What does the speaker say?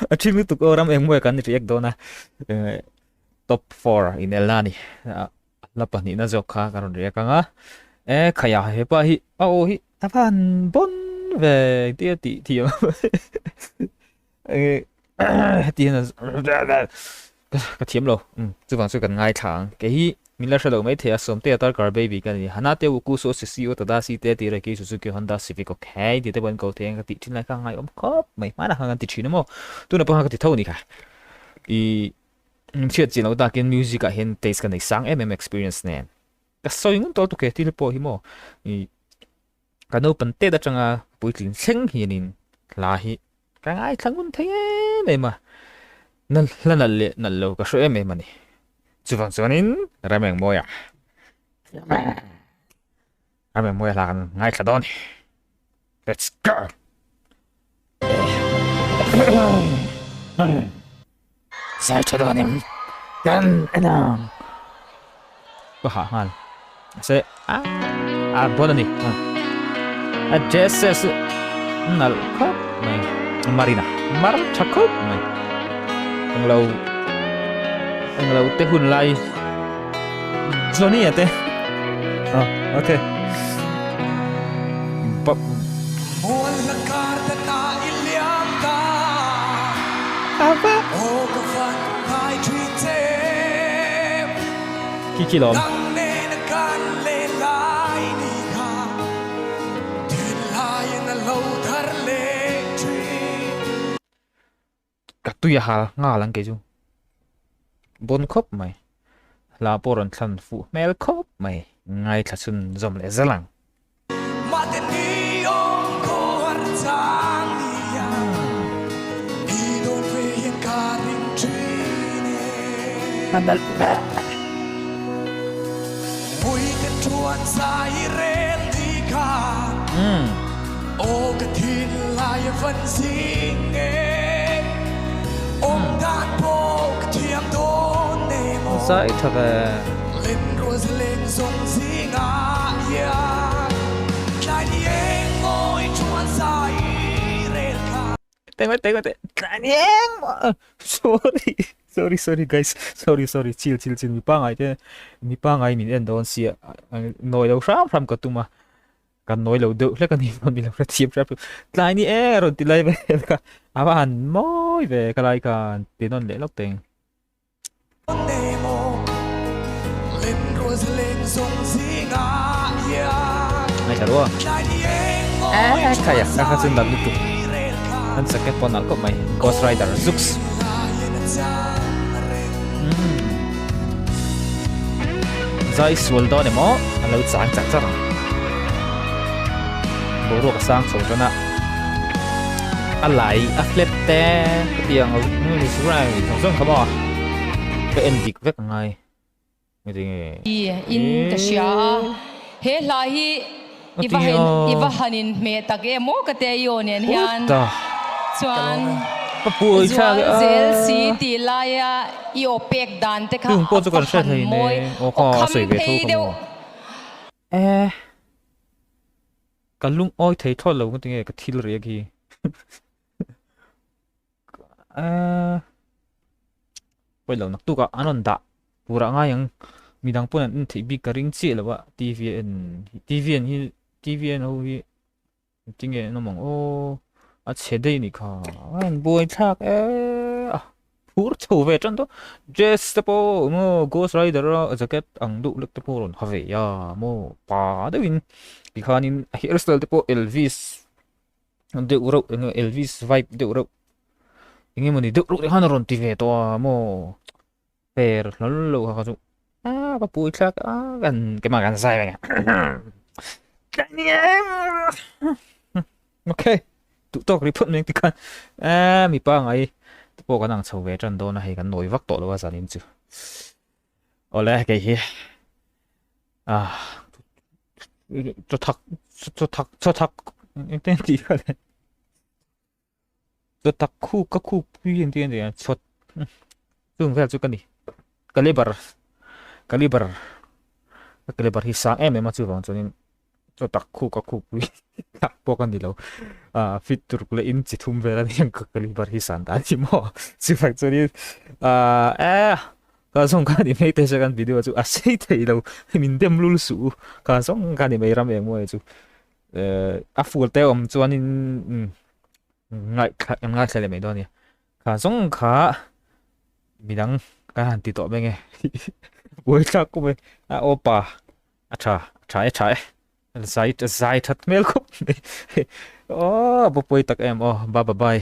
Achieve tu orang yang mau kan react dona top 4 in elani lapa ni na zoka karon react nga kaya hepa hi oh hi tapan bon về tia ti ti tia na cái thiếm lo chứ vẫn chưa cần ngay thẳng cái hi mình là sao mấy thẻ sớm tia tar car baby cái này hana tia u số CCO ta si tia tia cái Suzuki Honda Civic okay thì bên cầu thiện cái tin lại càng ngày khóc mày má là hàng tin mà tôi là bao cái thâu này cả ý chuyện gì nó ta cái music cái hiện taste cái này sang experience nè cái soi ngôn tôi cái tin po hi mo ý cái nấu bánh tét đã chẳng à buổi tin sinh hi nín là hi cái ai thằng muốn thấy này mà nên là lệ là lâu cái số mà này chú phong cho nên ramen moya ramen moya là ngay cả đó let's go sai cho đó nem gan anh có hả hả sẽ boleh nih Jesse nal kok mày Marina mar cakep mày anh lâu tê hun lai Johnny à tê ok bập apa Kiki lom cả tuy hà ngà lăng cái chú bốn khớp mày là boron thằng phụ mel khớp mày ngay thật xuân dòng lẽ rất lằng ô cái thiên lai vẫn sinh ôm đàn bộ cái thiêng thôn nề mồ dạy thật là lên rồi lên sông gì ngã ya lại đi em ngồi chuan sai rèn khá tengok sorry guys sorry chill mi pa ngai min en don sia noi lo ram ka tuma kan noi lo do le kan ni mi lo thiep rap lai ni rồi ti lai ve ka awan moi ve ka lai ka ti non le lok teng lên rồi lên sông gì ngã ya ai chả đúng kayak ka sun lam tu an sakit pon al ko mai Ghost Rider Zux zai sul do ne mo alo chang chak chak bộ ruột sang sầu cho nè lại flip te tiền ở như này thằng dân không à cái end việc vết ngay người thì in cái xia he lại iva hanin me ta cái mo cái te yo nen hian chuan bùi cha zel si ti lai a io pek dan te kha đừng có cho con xe thầy này ô kho sưởi về thôi không à cái lung oi thấy thôi lâu cái tiếng cái thil rồi kì bây giờ nặc tu cả anh đã pura ngay yang midang pun anh thấy bị cái ring chỉ là vậy TVN hoi tiếng nghe nó mong ô chế đây nè cả anh bôi chắc pura châu về chân đó just po mo Ghost Rider giờ cái ang đủ lực po rồi have ya mo pa đó win Bikanin hairstyle tipo Elvis de uro Elvis vibe de uro inge moni de uro de hanaron tive to mo per lolo ha pa pui chak gan cái mà gan sai vậy ok tụ to report mình thì kan mi pa ngai po kan ang chau ve chan do na hay kan noi vak to lo wa zanin chu ole cái hi cho thắc tên gì vậy cho thắc khu các khu viên tiền gì cho dùng về cho cái này caliber hi sang em mà chưa vào cho nên cho thắc khu các khu thắc bộ cái gì đâu fit tur le in chi thum vela ni ka kalibar hi san da chi mo chi factory ka song ka ni mai te sa kan video chu a sei thei lo min dem lul su ka song ka ni mai ram eng mo chu a full te chuan in ngai sele mai do ni ka song kha midang ka han ti to benge boi cha ko me a opa acha chai zai that mel khop oh bopoi tak em oh bye bye